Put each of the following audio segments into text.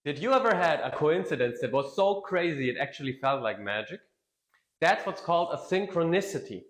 Did you ever had a coincidence that was so crazy it actually felt like magic? That's what's called a synchronicity.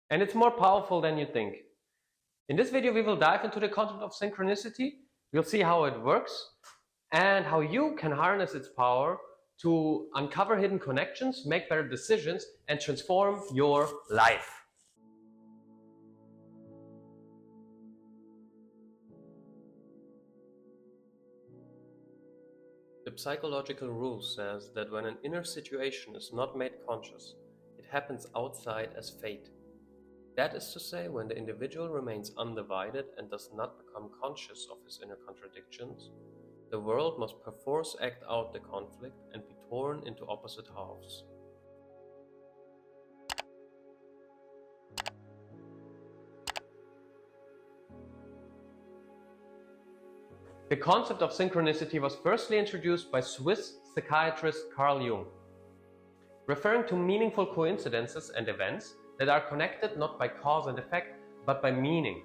And it's more powerful than you think. In this video, we will dive into the concept of synchronicity. We'll see how it works and how you can harness its power to uncover hidden connections, make better decisions, and transform your life. The psychological rule says that when an inner situation is not made conscious, it happens outside as fate. That is to say, when the individual remains undivided and does not become conscious of his inner contradictions, the world must perforce act out the conflict and be torn into opposite halves. The concept of synchronicity was firstly introduced by Swiss psychiatrist Carl Jung, referring to meaningful coincidences and events that are connected not by cause and effect, but by meaning.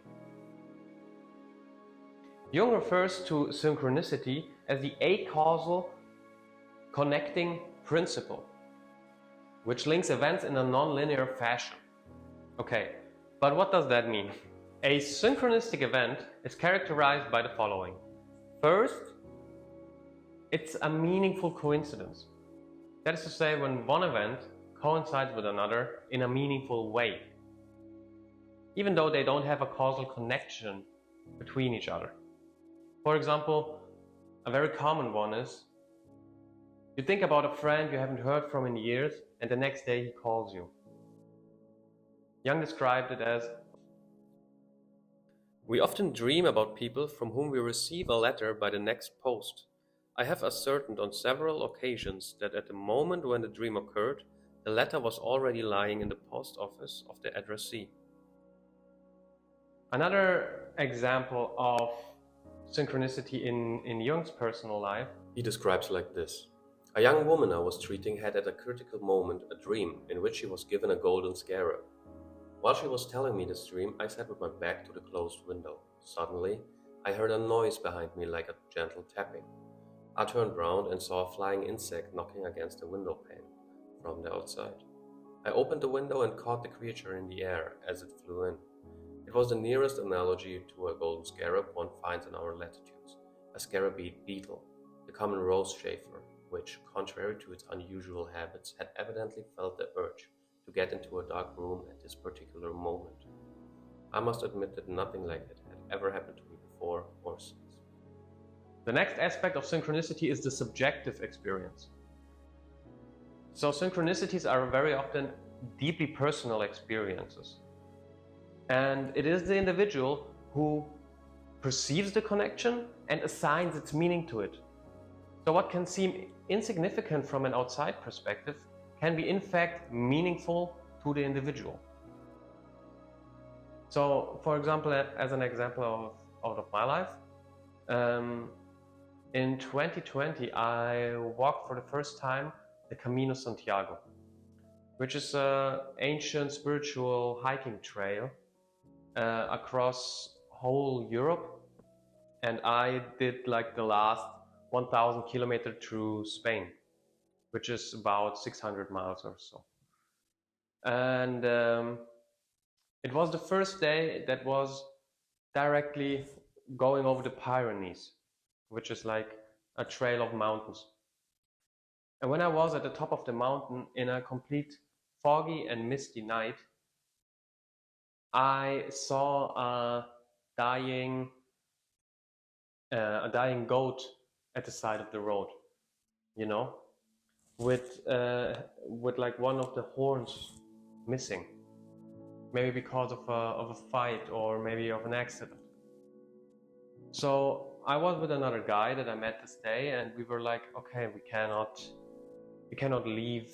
Jung refers to synchronicity as the acausal connecting principle, which links events in a non-linear fashion. Okay, but what does that mean? A synchronistic event is characterized by the following. First, it's a meaningful coincidence. That is to say, when one event coincides with another in a meaningful way, even though they don't have a causal connection between each other. For example, a very common one is, you think about a friend you haven't heard from in years, and the next day he calls you. Jung described it as, we often dream about people from whom we receive a letter by the next post. I have ascertained on several occasions that at the moment when the dream occurred, the letter was already lying in the post office of the addressee. Another example of synchronicity in Jung's personal life, he describes like this. A young woman I was treating had at a critical moment a dream in which she was given a golden scarab. While she was telling me this dream, I sat with my back to the closed window. Suddenly, I heard a noise behind me like a gentle tapping. I turned round and saw a flying insect knocking against the window pane from the outside. I opened the window and caught the creature in the air as it flew in. It was the nearest analogy to a golden scarab one finds in our latitudes, a scarabid beetle, the common rose chafer, which, contrary to its unusual habits, had evidently felt the urge to get into a dark room at this particular moment. I must admit that nothing like it had ever happened to me before or since. The next aspect of synchronicity is the subjective experience. So synchronicities are very often deeply personal experiences. And it is the individual who perceives the connection and assigns its meaning to it. So what can seem insignificant from an outside perspective can be in fact meaningful to the individual. So, for example, as an example out of my life, in 2020 I walked for the first time the Camino Santiago, which is an ancient spiritual hiking trail across whole Europe, and I did like the last 1,000 kilometers through Spain, which is about 600 miles or so. And it was the first day that was directly going over the Pyrenees, which is like a trail of mountains. And when I was at the top of the mountain in a complete foggy and misty night, I saw a dying goat at the side of the road, you know, with like one of the horns missing, maybe because of a fight or maybe of an accident. So I was with another guy that I met this day, and we were like, okay, we cannot leave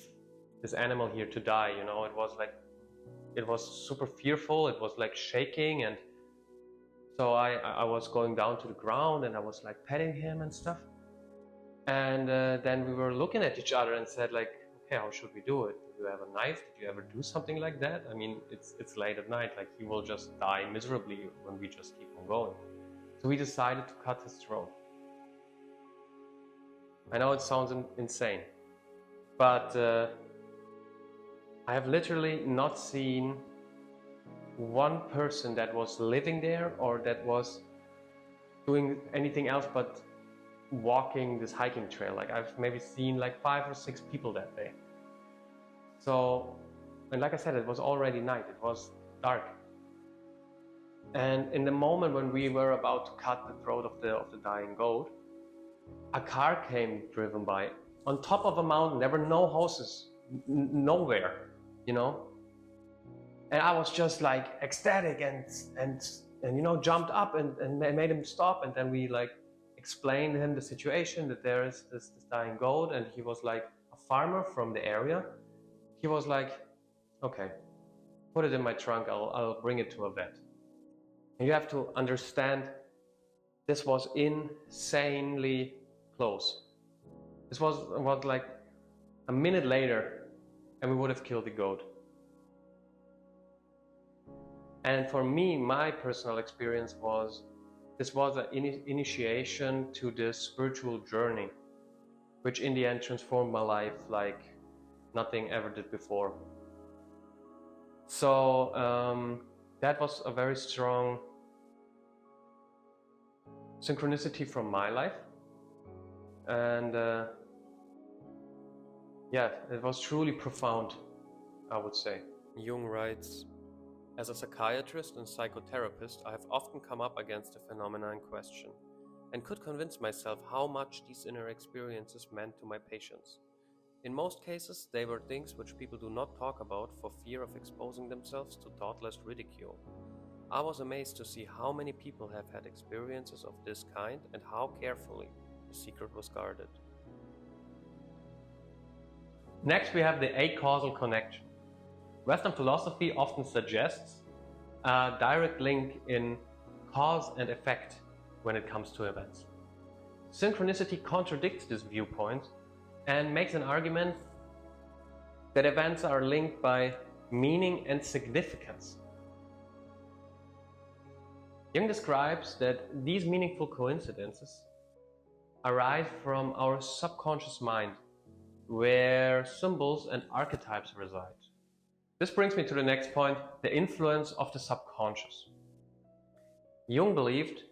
this animal here to die, you know. It was super fearful, it was like shaking, and so I was going down to the ground and I was like petting him and stuff. And then we were looking at each other and said like, okay, how should we do it? Do you have a knife? Did you ever do something like that? I mean, it's late at night, like he will just die miserably when we just keep on going. So we decided to cut his throat. I know it sounds insane, but I have literally not seen one person that was living there or that was doing anything else but walking this hiking trail. Like I've maybe seen like 5 or 6 people that day. So, and like I said, it was already night, it was dark. And in the moment when we were about to cut the throat of the dying goat, a car came driven by on top of a mountain. There were no houses, nowhere, you know. And I was just like ecstatic and you know, jumped up and made him stop. And then we like explained to him the situation, that there is this dying goat, and he was like a farmer from the area. He was like, okay, put it in my trunk, I'll bring it to a vet. And you have to understand, this was insanely close. This was like a minute later and we would have killed the goat. And for me, my personal experience was, this was an initiation to this spiritual journey, which in the end transformed my life like nothing ever did before. So that was a very strong synchronicity from my life. And yeah, it was truly profound, I would say. Jung writes, as a psychiatrist and psychotherapist, I have often come up against the phenomena in question and could convince myself how much these inner experiences meant to my patients. In most cases, they were things which people do not talk about for fear of exposing themselves to thoughtless ridicule. I was amazed to see how many people have had experiences of this kind and how carefully the secret was guarded. Next, we have the acausal connection. Western philosophy often suggests a direct link in cause and effect when it comes to events. Synchronicity contradicts this viewpoint and makes an argument that events are linked by meaning and significance. Jung describes that these meaningful coincidences arise from our subconscious mind, where symbols and archetypes reside. This brings me to the next point, the influence of the subconscious. Jung believed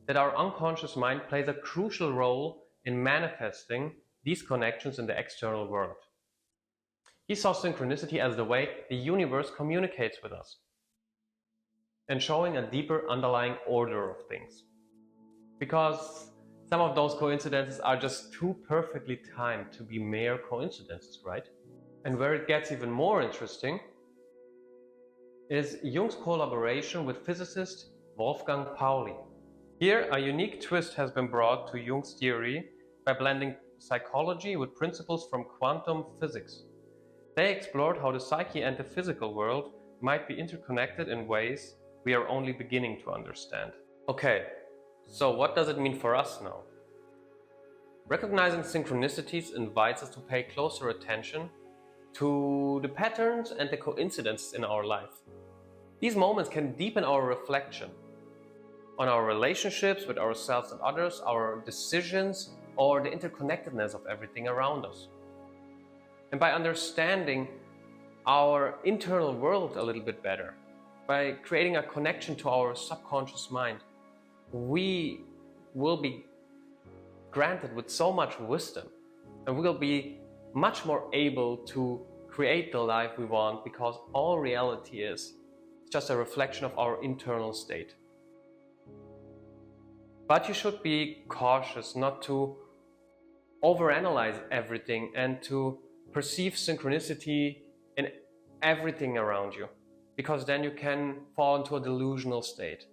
that our unconscious mind plays a crucial role in manifesting these connections in the external world. He saw synchronicity as the way the universe communicates with us and showing a deeper underlying order of things. Because some of those coincidences are just too perfectly timed to be mere coincidences, right? And where it gets even more interesting is Jung's collaboration with physicist Wolfgang Pauli. Here, a unique twist has been brought to Jung's theory by blending psychology with principles from quantum physics. They explored how the psyche and the physical world might be interconnected in ways we are only beginning to understand. Okay, so what does it mean for us now? Recognizing synchronicities invites us to pay closer attention to the patterns and the coincidences in our life. These moments can deepen our reflection on our relationships with ourselves and others, our decisions, or the interconnectedness of everything around us. And by understanding our internal world a little bit better, by creating a connection to our subconscious mind, we will be granted with so much wisdom, and we will be much more able to create the life we want, because all reality is just a reflection of our internal state. But you should be cautious not to overanalyze everything and to perceive synchronicity in everything around you, because then you can fall into a delusional state.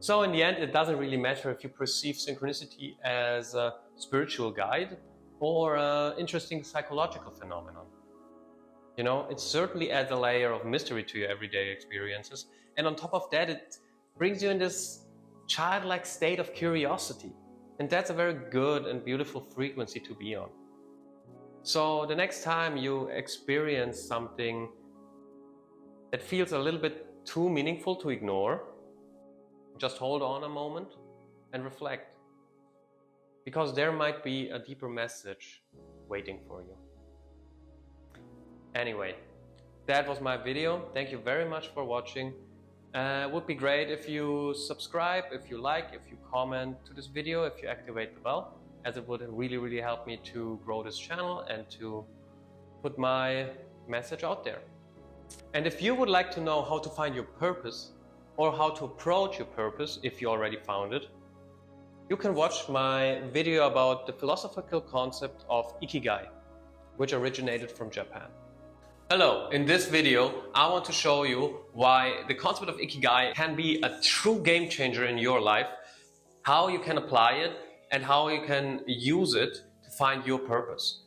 So in the end, it doesn't really matter if you perceive synchronicity as a spiritual guide or an interesting psychological phenomenon. You know, it certainly adds a layer of mystery to your everyday experiences. And on top of that, it brings you in this childlike state of curiosity. And that's a very good and beautiful frequency to be on. So the next time you experience something that feels a little bit too meaningful to ignore, just hold on a moment and reflect. Because there might be a deeper message waiting for you. Anyway, that was my video. Thank you very much for watching. It would be great if you subscribe, if you like, if you comment to this video, if you activate the bell, as it would really help me to grow this channel and to put my message out there. And if you would like to know how to find your purpose or how to approach your purpose if you already found it, you can watch my video about the philosophical concept of Ikigai, which originated from Japan. Hello, in this video I want to show you why the concept of Ikigai can be a true game changer in your life, how you can apply it and how you can use it to find your purpose.